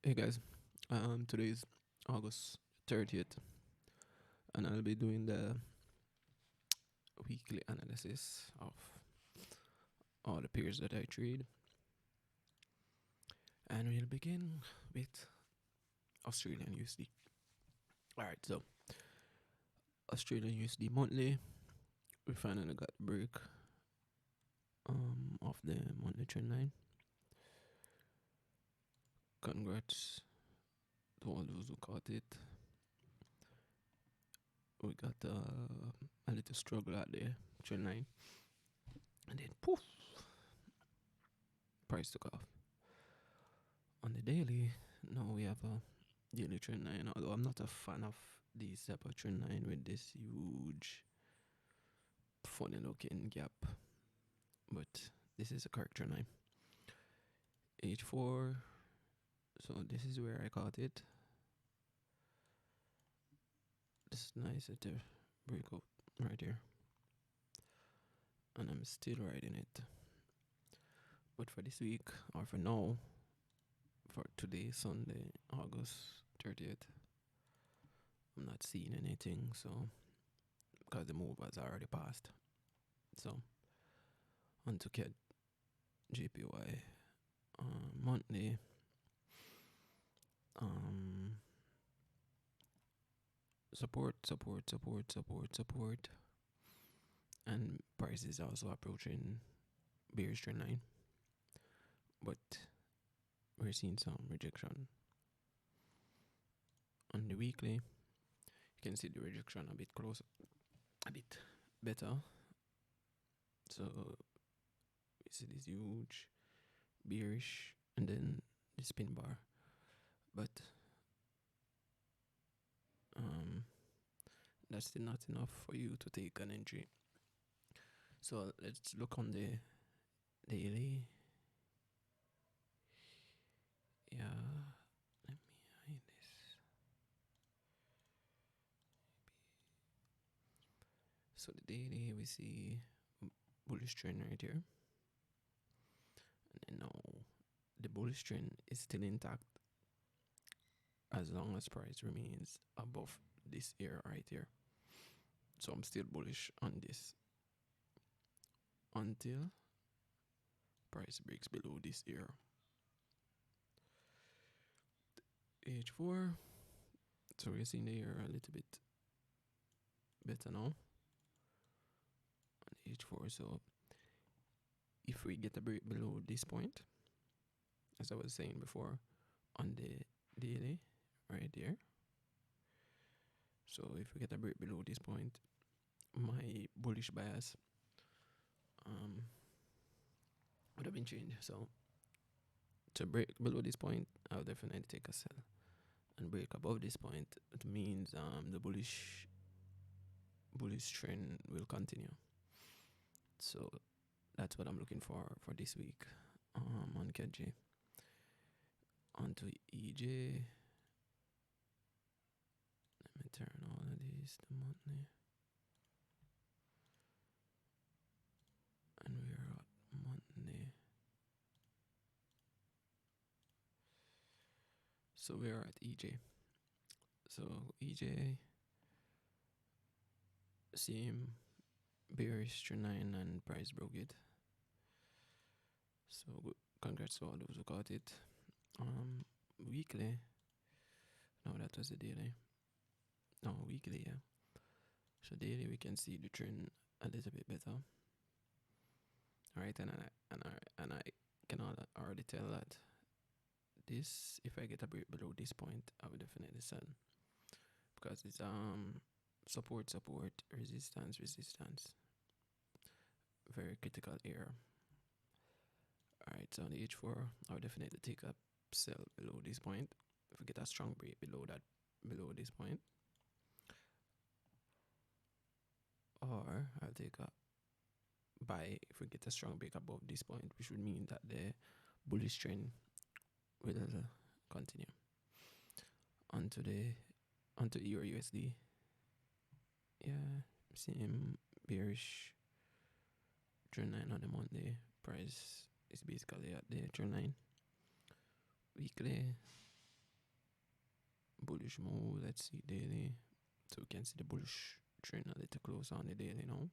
Hey guys, today is August 30th, and I'll be doing the weekly analysis of all the pairs that I trade. And we'll begin with Australian USD. Alright, so Australian USD monthly, we finally got the break of the monthly trend line. Congrats to all those who caught it. We got a little struggle at the trend line, and then poof, price took off. On the daily, now we have a daily trend line, although I'm not a fan of these type of trend line with this huge funny looking gap, but this is a correct trend line. H4, so this is where I caught it. This is nice at the breakout right here, and I'm still riding it. But for this week, or for now, for today, Sunday, August 30th, I'm not seeing anything, so because the move has already passed. So on to get JPY monthly. Support, and prices also approaching bearish trend line, but we're seeing some rejection. On the weekly, you can see the rejection a bit closer, a bit better. So we see this huge bearish and then the spin bar, but that's still not enough for you to take an entry. So let's look on the daily. Yeah, let me hide this. So the daily, we see bullish trend right here, and then now the bullish trend is still intact as long as price remains above this area right here. So I'm still bullish on this until price breaks below this area. H4, so we're seeing the area a little bit better now on H4. So if we get a break below this point, as I was saying before, on the daily right there, so if we get a break below this point, my bullish bias would have been changed. So to break below this point, I'll definitely take a sell, and break above this point, it means the bullish trend will continue. So that's what I'm looking for this week on KG. On to EJ. Let me turn all of these to monthly. And we're at monthly. So we're at EJ. So EJ, same bearish trend line and price broke it. So congrats to all those who got it. Weekly. No, that was the daily. No, weekly, yeah. So daily we can see the trend a little bit better. Alright, and I can already tell that this, if I get a break below this point, I will definitely sell, because it's support, resistance, very critical area. Alright, so on the H4, I will definitely take a sell below this point. If we get a strong break below this point, or I'll take a buy if we get a strong break above this point, which would mean that the bullish trend will continue. Onto Euro USD. Yeah, same bearish trend line on the Monday. Price is basically at the trend line. Weekly, bullish move. Let's see daily. So we can see the bullish trend a little closer on the daily now.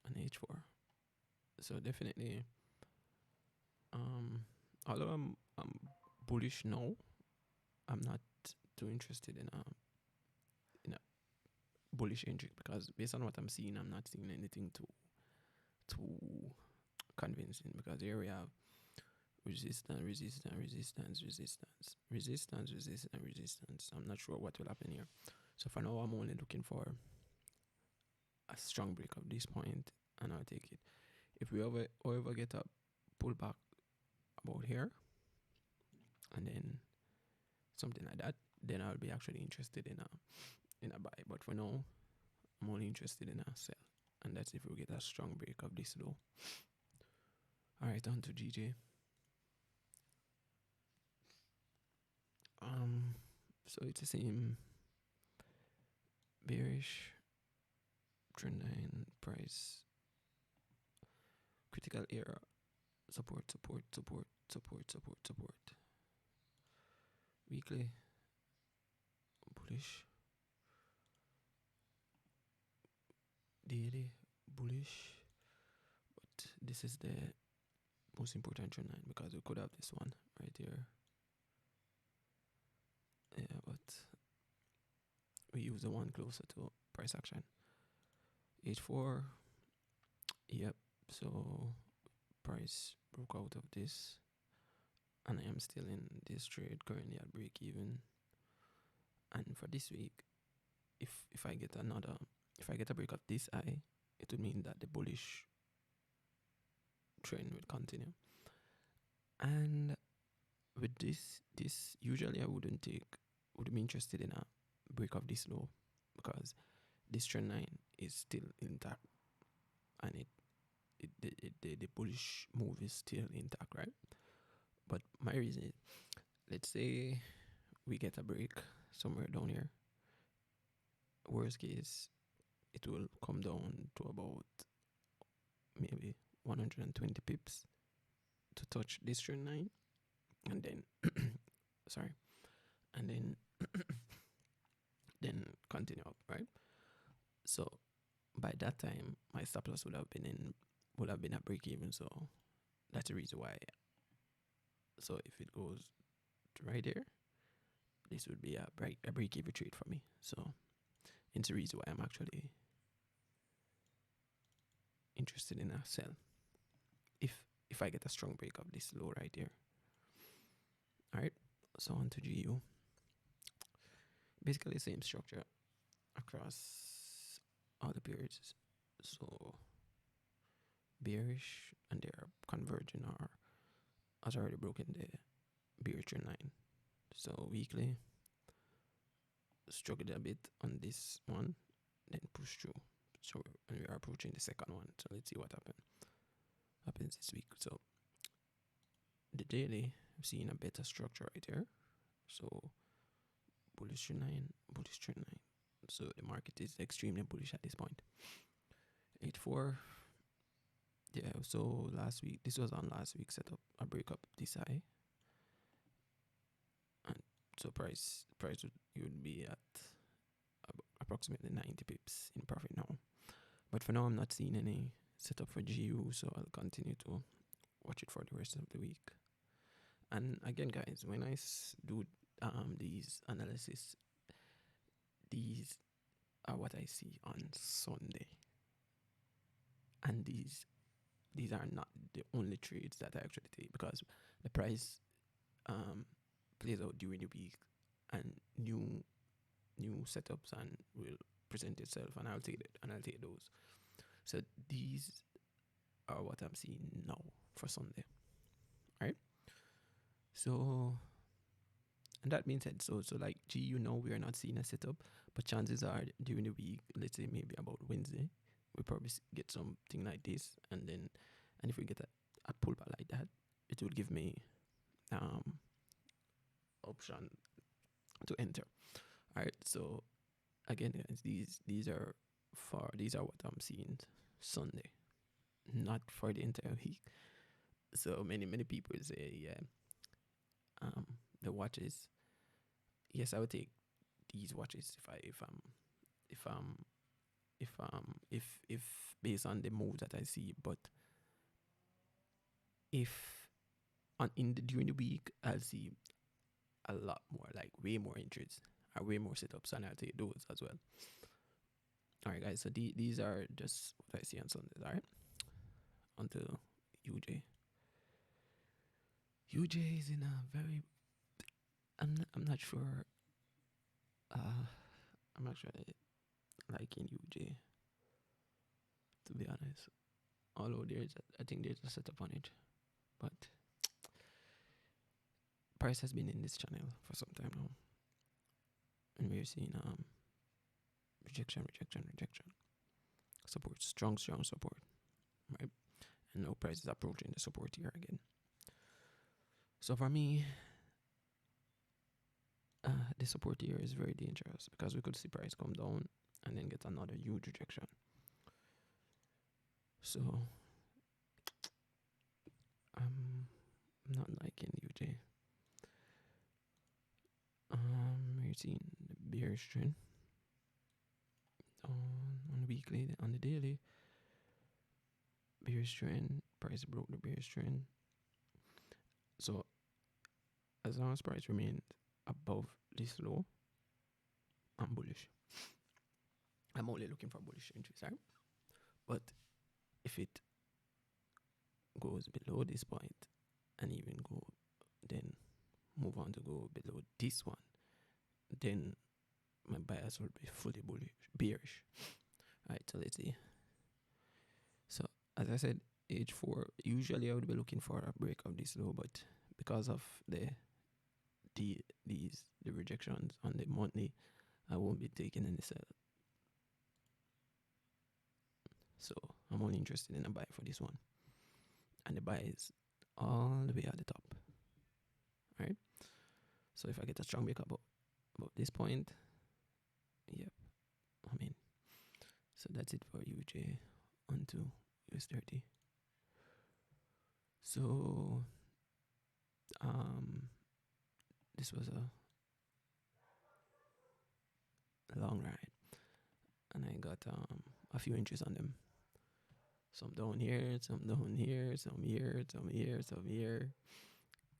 An H4. So definitely, although I'm bullish now, I'm not too interested in a bullish entry because based on what I'm seeing, I'm not seeing anything too convincing because here we have resistance, resistance, resistance, resistance, resistance, resistance, resistance. I'm not sure what will happen here. So for now, I'm only looking for a strong break of this point, and I'll take it. If we ever get a pullback about here, and then something like that, then I'll be actually interested in a buy. But for now, I'm only interested in a sell, and that's if we get a strong break of this low. All right, on to GJ. So it's the same bearish trend line, price, critical area, support, support, support, support, support, support. Weekly, bullish. Daily, bullish. But this is the most important trend line because we could have this one right here. Yeah, but we use the one closer to price action. H4. Yep. So price broke out of this, and I am still in this trade currently at break even. And for this week, if I get a break of this high, it would mean that the bullish trend will continue. And with this usually I wouldn't be interested in a break of this low because this trend line is still intact, and the bullish move is still intact, right? But my reason is, let's say we get a break somewhere down here. Worst case, it will come down to about maybe 120 pips to touch this trend line, and then sorry, and then then continue up, right? So by that time, my stop loss would have been at break even. So that's the reason why. So if it goes to right there, this would be a break even trade for me. So it's the reason why I'm actually interested in a sell if I get a strong break of this low right here. All right, so on to GU. Basically, same structure across all the periods. So bearish, and they are converging or has already broken the bearish trend line. So weekly, struggled a bit on this one, then push through. So we are approaching the second one. So let's see what happens this week. So the daily, I'm seeing a better structure right here. So bullish trend line, bullish trend line. So the market is extremely bullish at this point. 8-4. Yeah, so this was on last week setup, a break up this high. And so price would be at approximately 90 pips in profit now. But for now, I'm not seeing any setup for GU, so I'll continue to watch it for the rest of the week. And again, guys, when I do these analysis, these are what I see on Sunday, and these are not the only trades that I actually take because the price plays out during the week, and new setups and will present itself, and I'll take it, and I'll take those. So these are what I'm seeing now for Sunday. Right? So, and that being said, so like GU now we are not seeing a setup, but chances are during the week, let's say maybe about Wednesday, we probably get something like this, and if we get a pullback like that, it will give me option to enter. All right, so again, guys, these are what I'm seeing Sunday, not for the entire week. So many people say, yeah, the watches, yes, I would take these watches if based on the moves that I see. But if during the week, I'll see a lot more, like way more entries or way more setups, and I'll take those as well. All right, guys. So these are just what I see on Sundays. All right, until UJ. UJ is in a very. I'm not sure. I'm not sure liking UJ, to be honest. Although I think there's a setup on it, but price has been in this channel for some time now, and we're seeing rejection, support, strong support, right? And now price is approaching the support here again. So for me, the support here is very dangerous because we could see price come down and then get another huge rejection. So I'm not liking UJ. We're seeing the bearish trend on the weekly, on the daily. Bearish trend, price broke the bearish trend. So as long as price remains above this low, I'm bullish. I'm only looking for bullish entries, right? But if it goes below this point and even go, then move on to go below this one, then my bias will be fully bearish. All right, so let's see. So as I said, H4, usually I would be looking for a break of this low, but because of the rejections on the monthly, I won't be taking any sell. So I'm only interested in a buy for this one, and the buy is all the way at the top. All right. So if I get a strong break about this point, yep, I'm in. So that's it for UJ onto US30. So this was a long ride, and I got a few inches on them. Some down here, some down here, some here, some here, some here.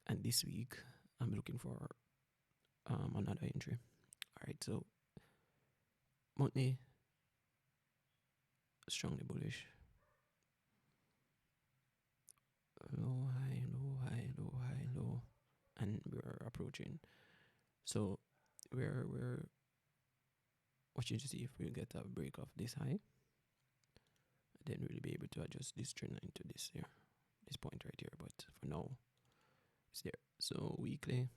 And this week I'm looking for another entry. Alright, so monthly strongly bullish. Low, high, low, high, low, high, low. And we're approaching. So we're watching to see if we get a break of this high. Then we'll be able to adjust this trend line to this here, this point right here. But for now, it's there. So weekly,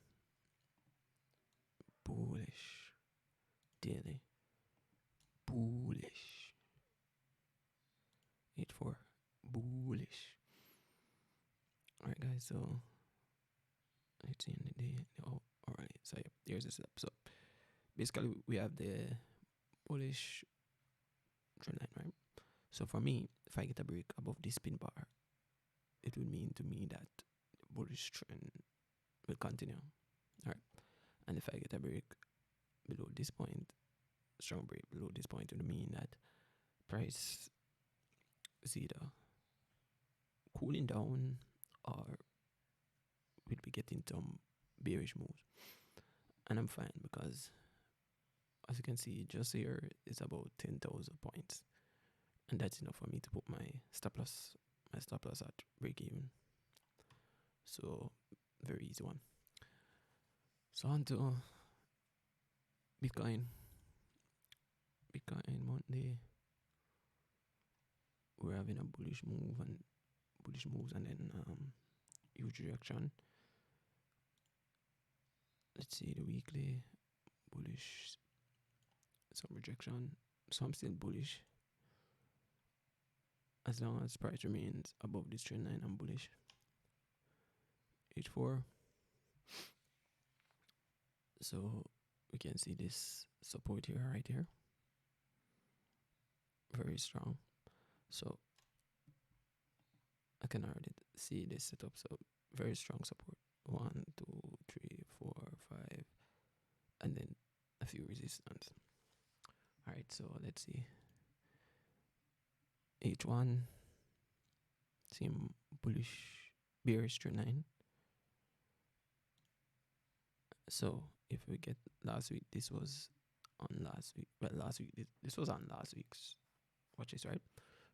bullish. Daily, bullish. 8-4, bullish. Alright, guys. So let's see in the day. Oh, alright. So yeah, here's the setup. So basically, we have the bullish trend line, right? So for me, if I get a break above this pin bar, it would mean to me that the bullish trend will continue. Alright. And if I get a break below this point, strong break below this point would mean that price is either cooling down or we'll be getting some bearish moves. And I'm fine because as you can see, just here it's about 10,000 points. And that's enough for me to put my stop loss at break even. So very easy one. So on to Bitcoin Monday. We're having a bullish moves and then huge reaction. Let's see the weekly bullish, some rejection. So I'm still bullish. As long as price remains above this trend line, I'm bullish. H4. So we can see this support here, right here. Very strong. So I can already see this setup. So very strong support. 1, 2, 3, 4, few resistance. All right, so let's see. H1 same bullish bearish trend line. So if we get last week, this was on last week. Well, last week this was on last week's. Watch this, right?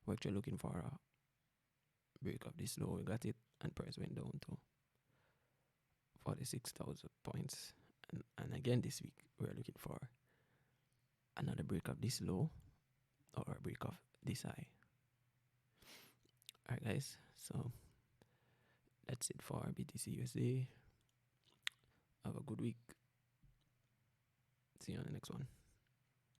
We're actually looking for a break of this low. We got it, and price went down to 46,000 points. And again this week we're looking for another break of this low or a break of this high. Alright guys, so that's it for BTC USD. Have a good week. See you on the next one.